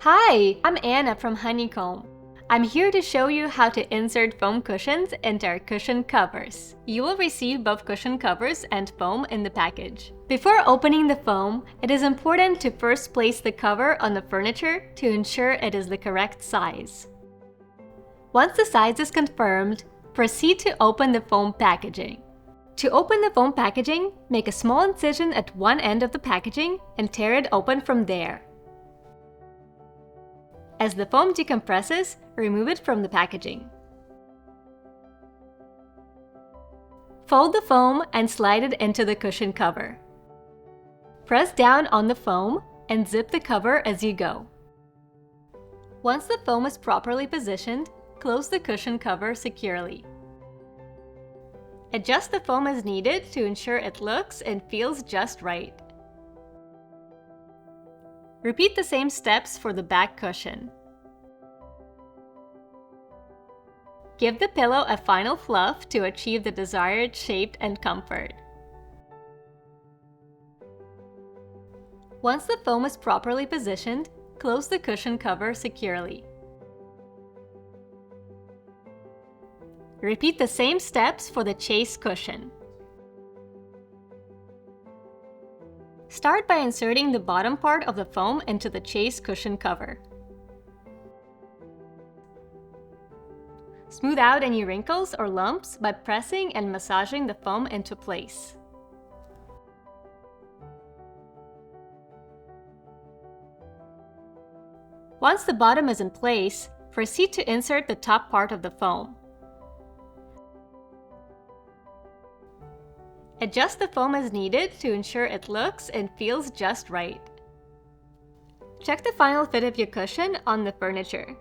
Hi, I'm Anna from Honeycomb. I'm here to show you how to insert foam cushions into our cushion covers. You will receive both cushion covers and foam in the package. Before opening the foam, it is important to first place the cover on the furniture to ensure it is the correct size. Once the size is confirmed, proceed to open the foam packaging. To open the foam packaging, make a small incision at one end of the packaging and tear it open from there. As the foam decompresses, remove it from the packaging. Fold the foam and slide it into the cushion cover. Press down on the foam and zip the cover as you go. Once the foam is properly positioned, close the cushion cover securely. Adjust the foam as needed to ensure it looks and feels just right. Repeat the same steps for the back cushion. Give the pillow a final fluff to achieve the desired shape and comfort. Once the foam is properly positioned, close the cushion cover securely. Repeat the same steps for the chase cushion. Start by inserting the bottom part of the foam into the chase cushion cover. Smooth out any wrinkles or lumps by pressing and massaging the foam into place. Once the bottom is in place, proceed to insert the top part of the foam. Adjust the foam as needed to ensure it looks and feels just right. Check the final fit of your cushion on the furniture.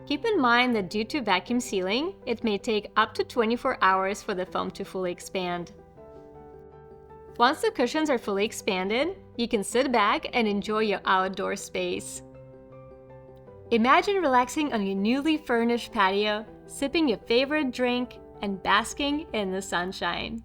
Keep in mind that due to vacuum sealing, it may take up to 24 hours for the foam to fully expand. Once the cushions are fully expanded, you can sit back and enjoy your outdoor space. Imagine relaxing on your newly furnished patio, sipping your favorite drink, and basking in the sunshine.